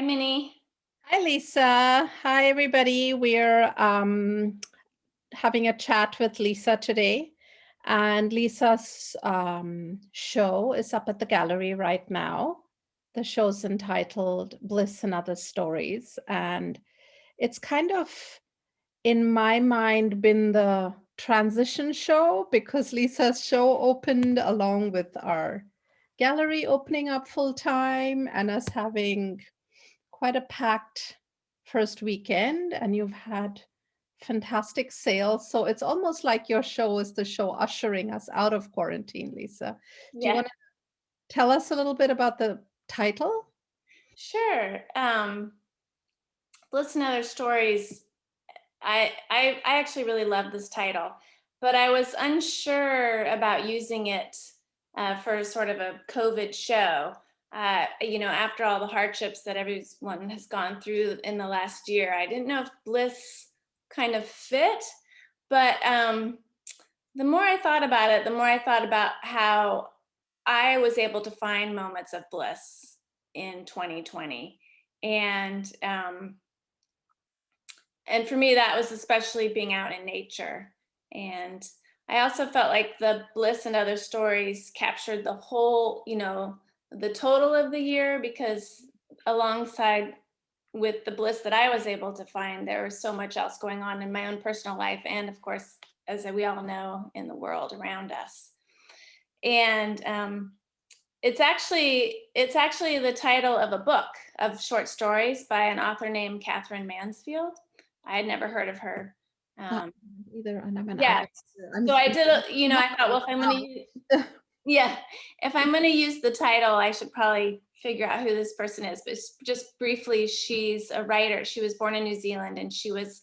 Hi, Minnie. Hi, Lisa. Hi, everybody. We're having a chat with Lisa today. And Lisa's show is up at the gallery right now. The show's entitled Bliss and Other Stories. And it's kind of, in my mind, been the transition show because Lisa's show opened along with our gallery opening up full time and us having quite a packed first weekend, and you've had fantastic sales. So it's almost like your show is the show ushering us out of quarantine, Lisa. Do you Yeah, want to tell us a little bit about the title? sure. Bliss and Other Stories. I actually really love this title, but I was unsure about using it for sort of a COVID show. After all the hardships that everyone has gone through in the last year, I didn't know if bliss kind of fit. But the more I thought about it, the more I thought about how I was able to find moments of bliss in 2020. And and for me, that was especially being out in nature. And I also felt like the Bliss and Other Stories captured the whole, the total of the year, because alongside with the bliss that I was able to find, there was so much else going on in my own personal life, and of course, as we all know, in the world around us. And it's actually the title of a book of short stories by an author named Catherine Mansfield. I had never heard of her. Uh, Um, Either I'm an yeah, artist. I'm so I did. not I thought, well, if I'm going to, wow. yeah, if I'm going to use the title, I should probably figure out who this person is. But just briefly, she's a writer. She was born in New Zealand, and she was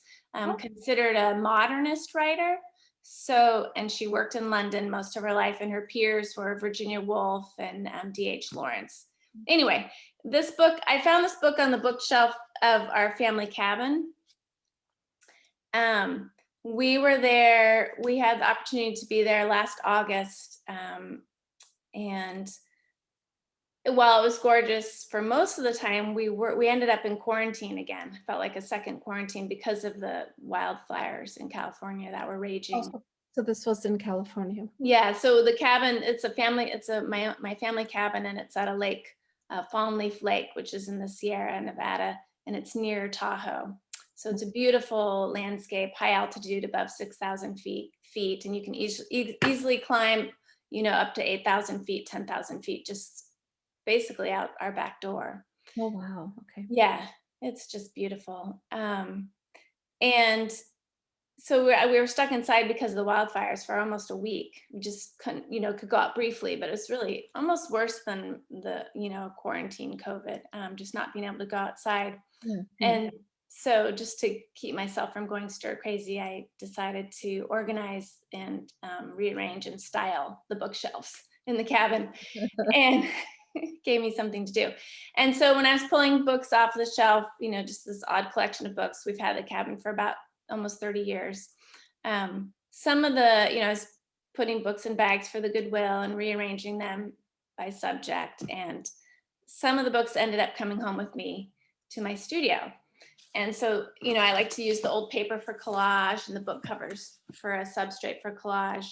considered a modernist writer. So, and she worked in London most of her life, and her peers were Virginia Woolf and D.H. Lawrence. Anyway, I found this book on the bookshelf of our family cabin. We were there, we had the opportunity to be there last August. And while it was gorgeous for most of the time, we ended up in quarantine again. It felt like a second quarantine because of the wildfires in California that were raging. So this was in California. Yeah, so the cabin, my family cabin, and it's at a lake, Fawn Leaf Lake, which is in the Sierra Nevada, and it's near Tahoe. So it's a beautiful landscape, high altitude, above 6,000 feet, and you can easily climb, up to 8,000 feet, 10,000 feet, just basically out our back door. Oh, wow. Okay. Yeah, it's just beautiful. And so we were stuck inside because of the wildfires for almost a week. We just couldn't, could go out briefly, but it was really almost worse than the, quarantine COVID, just not being able to go outside. Yeah. And so just to keep myself from going stir crazy, I decided to organize and rearrange and style the bookshelves in the cabin, and gave me something to do. And so when I was pulling books off the shelf, just this odd collection of books, we've had the cabin for about almost 30 years. Some of I was putting books in bags for the Goodwill and rearranging them by subject. And some of the books ended up coming home with me to my studio. And so, I like to use the old paper for collage and the book covers for a substrate for collage.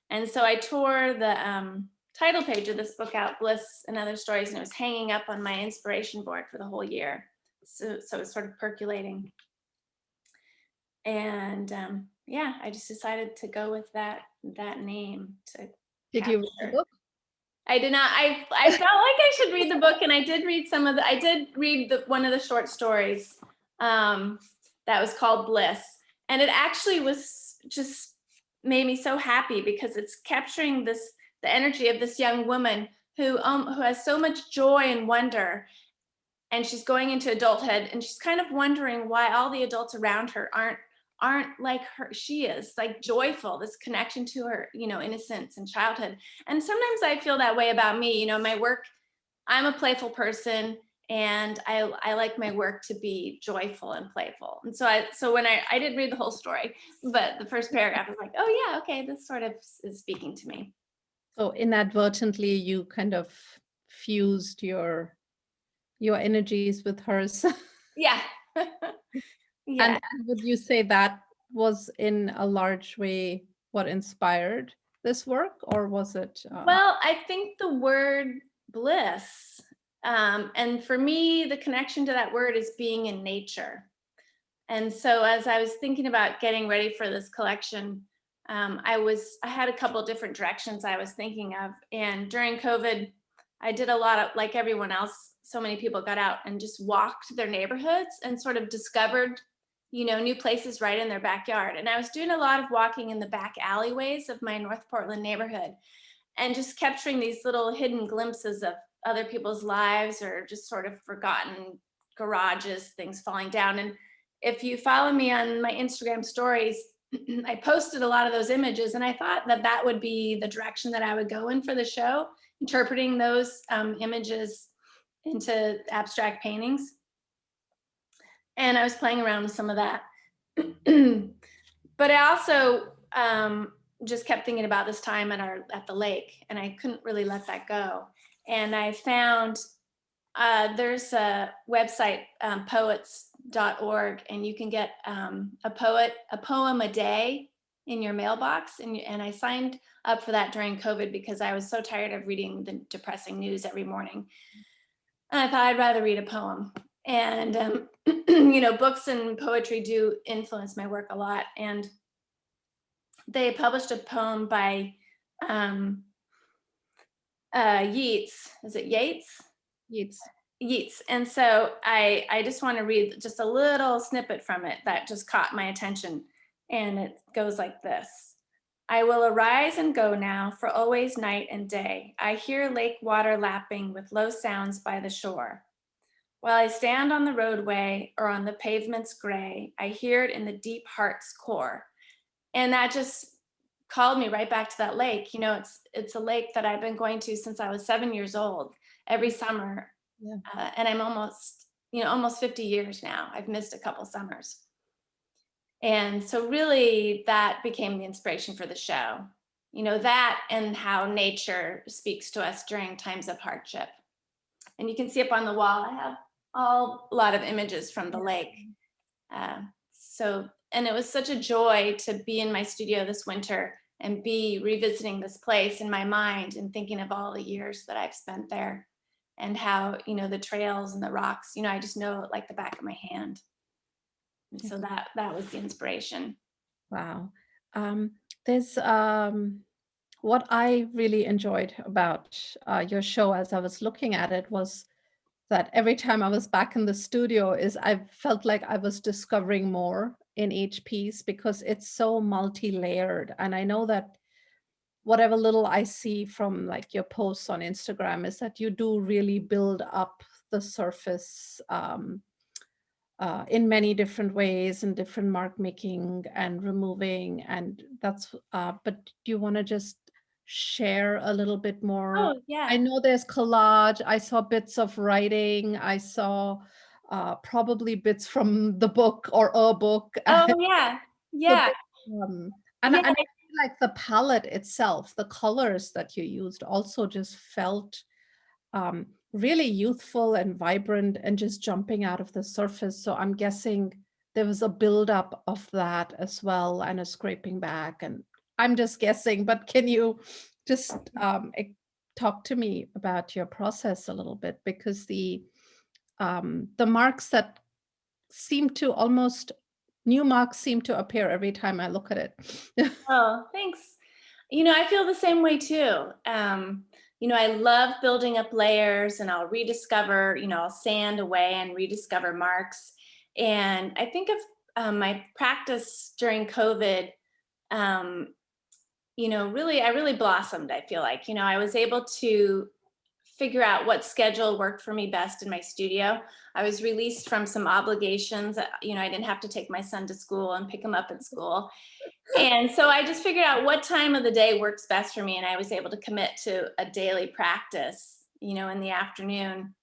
And so I tore the title page of this book out, Bliss and Other Stories, and it was hanging up on my inspiration board for the whole year. So it was sort of percolating. And I just decided to go with that name to Did you read the capture. book? I did not. I felt like I should read the book, and I did read I did read one of the short stories that was called Bliss, and it actually was just made me so happy because it's capturing the energy of this young woman who has so much joy and wonder, and she's going into adulthood, and she's kind of wondering why all the adults around her aren't like her. She is like joyful, this connection to her, innocence and childhood. And sometimes I feel that way about me. My work, I'm a playful person, and I like my work to be joyful and playful. And so when I didn't read the whole story, but the first paragraph was like, oh yeah, okay, this sort of is speaking to me. So inadvertently, you kind of fused your your energies with hers. Yeah. Yeah. And would you say that was in a large way what inspired this work, or was it? Well, I think the word bliss, and for me, the connection to that word is being in nature. And so as I was thinking about getting ready for this collection, I had a couple different directions I was thinking of. And during COVID, I did a lot of, like everyone else, so many people got out and just walked their neighborhoods and sort of discovered, new places right in their backyard. And I was doing a lot of walking in the back alleyways of my North Portland neighborhood and just capturing these little hidden glimpses of other people's lives or just sort of forgotten garages, things falling down. And if you follow me on my Instagram stories, I posted a lot of those images, and I thought that that would be the direction that I would go in for the show, interpreting those images into abstract paintings. And I was playing around with some of that. But I also just kept thinking about this time at the lake, and I couldn't really let that go. And I found there's a website, poets.org, and you can get a poem a day in your mailbox. And I signed up for that during COVID because I was so tired of reading the depressing news every morning. And I thought I'd rather read a poem. And books and poetry do influence my work a lot. And they published a poem by Yeats. Is it Yeats? It's Yeats. And so I just want to read just a little snippet from it that just caught my attention. And it goes like this. I will arise and go now, for always night and day. I hear lake water lapping with low sounds by the shore. While I stand on the roadway or on the pavement's gray, I hear it in the deep heart's core. And that just called me right back to that lake. It's a lake that I've been going to since I was 7 years old, every summer. yeah. And I'm almost 50 years now. I've missed a couple summers. And so really that became the inspiration for the show. That and how nature speaks to us during times of hardship. And you can see up on the wall, I have a lot of images from the lake. And it was such a joy to be in my studio this winter and be revisiting this place in my mind and thinking of all the years that I've spent there and how, the trails and the rocks, I just know it like the back of my hand. And so that was the inspiration. Wow. There's what I really enjoyed about your show as I was looking at it was that every time I was back in the studio is I felt like I was discovering more in each piece because it's so multi-layered. And I know that whatever little I see from like your posts on Instagram is that you do really build up the surface in many different ways and different mark making and removing. And that's, but do you want to just share a little bit more? Oh, yeah. I know there's collage. I saw bits of writing. I saw probably bits from the book or a book. Oh, yeah. So Yeah. and Yeah. I feel like the palette itself, the colors that you used also just felt really youthful and vibrant and just jumping out of the surface. So I'm guessing there was a buildup of that as well and a scraping back. And I'm just guessing, but can you just talk to me about your process a little bit? Because the marks that seem to almost new marks seem to appear every time I look at it. Oh, thanks. I feel the same way too. I love building up layers and I'll rediscover, I'll sand away and rediscover marks. And I think of my practice during COVID, I really blossomed, I feel like. I was able to figure out what schedule worked for me best in my studio. I was released from some obligations. I didn't have to take my son to school and pick him up at school. And so I just figured out what time of the day works best for me. And I was able to commit to a daily practice, in the afternoon.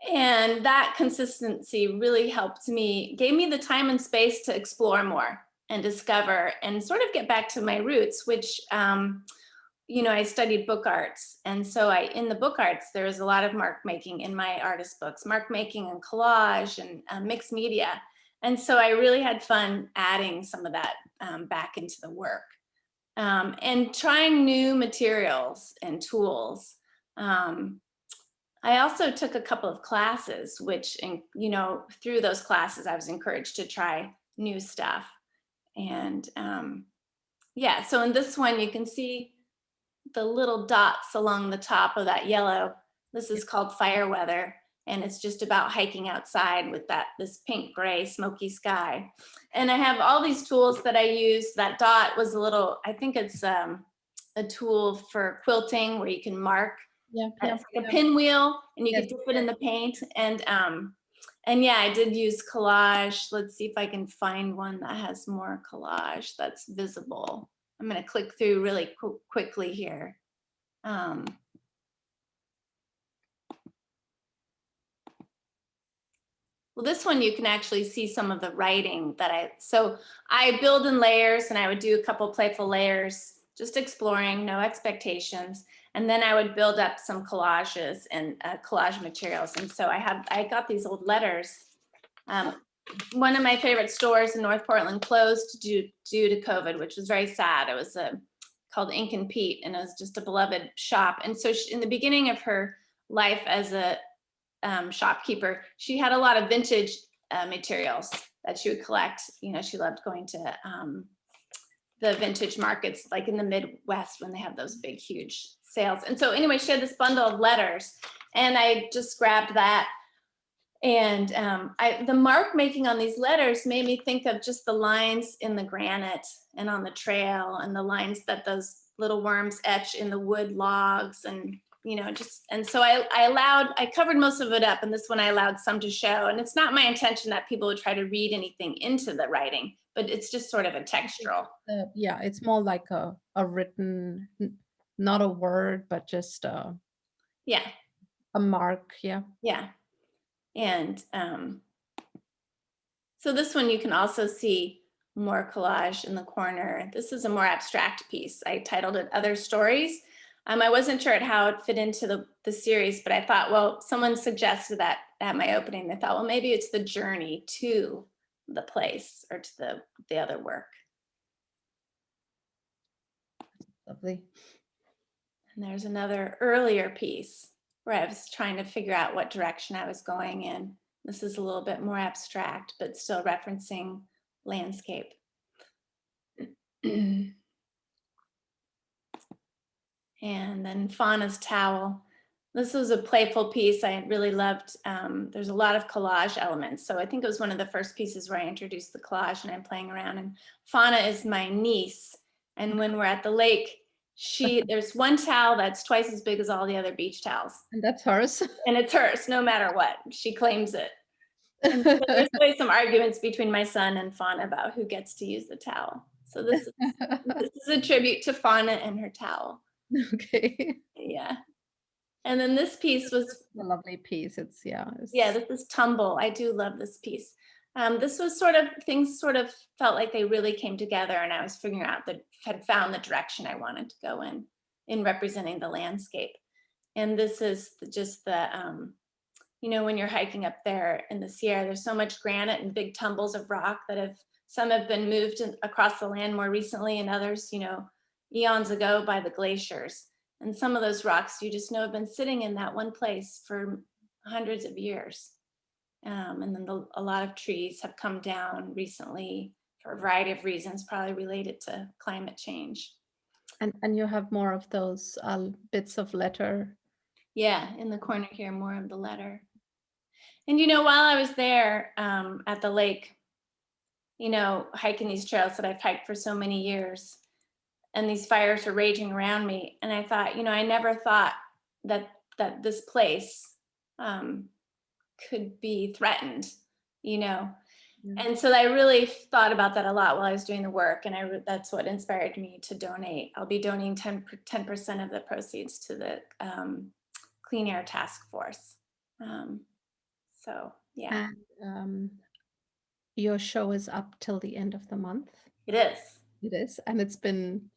And that consistency really helped me, gave me the time and space to explore more and discover and sort of get back to my roots, which I studied book arts. And so in the book arts, there was a lot of mark making in my artist books, mark making and collage and mixed media. And so I really had fun adding some of that back into the work, and trying new materials and tools. Um, I also took a couple of classes, which, through those classes, I was encouraged to try new stuff. And yeah, so in this one, you can see the little dots along the top of that yellow. This Yeah. is called fire weather, and it's just about hiking outside with this pink gray smoky sky. And I have all these tools that I use. That dot was I think it's a tool for quilting where you can mark. Yeah. Yeah. It's like a Yeah. pinwheel, and you Yes. can dip it in the paint. And yeah, I did use collage. Let's see if I can find one that has more collage that's visible. I'm going to click through really quickly here. Um, well, this one you can actually see some of the writing so I build in layers, and I would do a couple playful layers, just exploring, no expectations. And then I would build up some collages and collage materials. And so I got these old letters. One of my favorite stores in North Portland closed due to COVID, which was very sad. It was called Ink and Pete, and it was just a beloved shop. And so in the beginning of her life as a shopkeeper, she had a lot of vintage materials that she would collect. She loved going to the vintage markets, like in the Midwest, when they have those big, huge sales. And so anyway, she had this bundle of letters, and I just grabbed that. And the mark making on these letters made me think of just the lines in the granite and on the trail, and the lines that those little worms etch in the wood logs. And and so I covered most of it up, and this one I allowed some to show. And it's not my intention that people would try to read anything into the writing, but it's just sort of a textural. Yeah, it's more like a written, not a word, but just Yeah, a mark. Yeah. yeah. And so this one you can also see more collage in the corner. This is a more abstract piece. I titled it Other Stories. I wasn't sure how it fit into the series, but I thought, well, someone suggested that at my opening. They thought, well, maybe it's the journey to the place or to the other work. Lovely. And there's another earlier piece where I was trying to figure out what direction I was going in. This is a little bit more abstract, but still referencing landscape. And then Fauna's towel. This was a playful piece I really loved. There's a lot of collage elements. So I think it was one of the first pieces where I introduced the collage, and I'm playing around. And Fauna is my niece. And when we're at the lake, there's one towel that's twice as big as all the other beach towels. And that's hers. And it's hers, no matter what. She claims it. And so there's always some arguments between my son and Fauna about who gets to use the towel. So this is a tribute to Fauna and her towel. Okay. Yeah. And then this piece was A lovely piece. yeah, this is Tumble. I do love this piece. This was things sort of felt like they really came together, and I was figuring out had found the direction I wanted to go in representing the landscape. And this is just when you're hiking up there in the Sierra, there's so much granite and big tumbles of rock some have been moved across the land more recently, and others, eons ago by the glaciers. And some of those rocks you just know have been sitting in that one place for hundreds of years. And then a lot of trees have come down recently for a variety of reasons, probably related to climate change. And you have more of those bits of letter. Yeah, in the corner here, more of the letter. And while I was there at the lake, hiking these trails that I've hiked for so many years, and these fires were raging around me, and I thought, I never thought that this place could be threatened, you know. And so I really thought about that a lot while I was doing the work, and that's what inspired me to donate. I'll be donating 10% of the proceeds to the Clean Air Task Force. So yeah, And your show is up till the end of the month. it is. It is, and it's been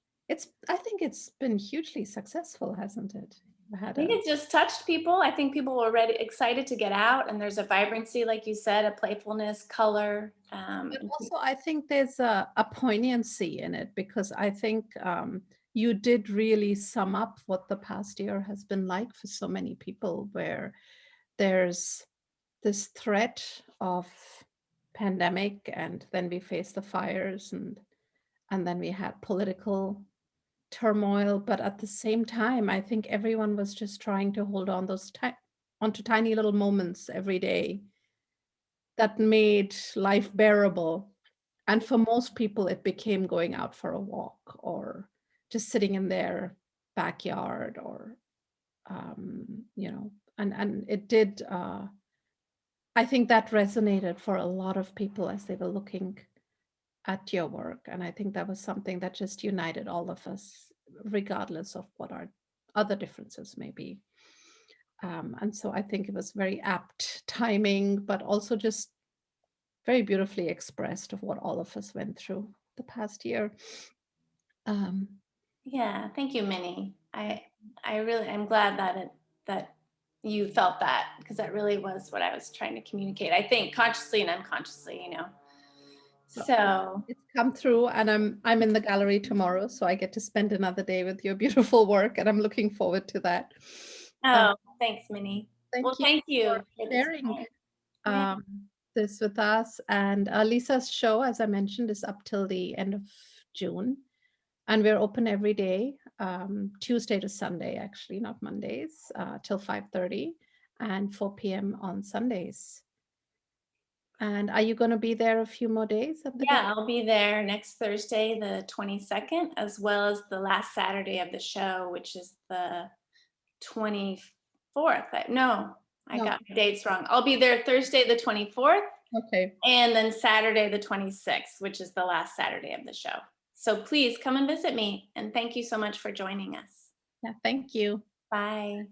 I think it's been hugely successful, hasn't it? I think it just touched people. I think people were ready, excited to get out, and there's a vibrancy, like you said, a playfulness, color. But also, I think there's a poignancy in it because I think you did really sum up what the past year has been like for so many people, where there's this threat of pandemic, and then we faced the fires, and then we had political turmoil. But at the same time, I think everyone was just trying to hold on onto tiny little moments every day that made life bearable. And for most people, it became going out for a walk or just sitting in their backyard or, and it did, I think that resonated for a lot of people as they were looking at your work. And I think that was something that just united all of us, regardless of what our other differences may be. And so I think it was very apt timing, but also just very beautifully expressed of what all of us went through the past year. Um, Yeah, thank you, Minnie. I'm glad that you felt that, because that really was what I was trying to communicate. I think consciously and unconsciously, you know. well, So, it's come through, and I'm in the gallery tomorrow, so I get to spend another day with your beautiful work, and I'm looking forward to that. Uh, oh, thanks, Minnie. Well, Thank you thank for you for this sharing time. Yeah. um, this with us. And Lisa's show, as I mentioned, is up till the end of June. And we're open every day, Tuesday to Sunday, actually, not Mondays, till 5:30 and 4 p.m. on Sundays. And are you going to be there a few more days at the gallery? Yeah, I'll be there next Thursday, the 22nd, as well as the last Saturday of the show, which is the 24th. No, I No. got my dates wrong. I'll be there Thursday, the 24th, Okay. and then Saturday, the 26th, which is the last Saturday of the show. So please come and visit me. And thank you so much for joining us. Yeah, thank you. Bye.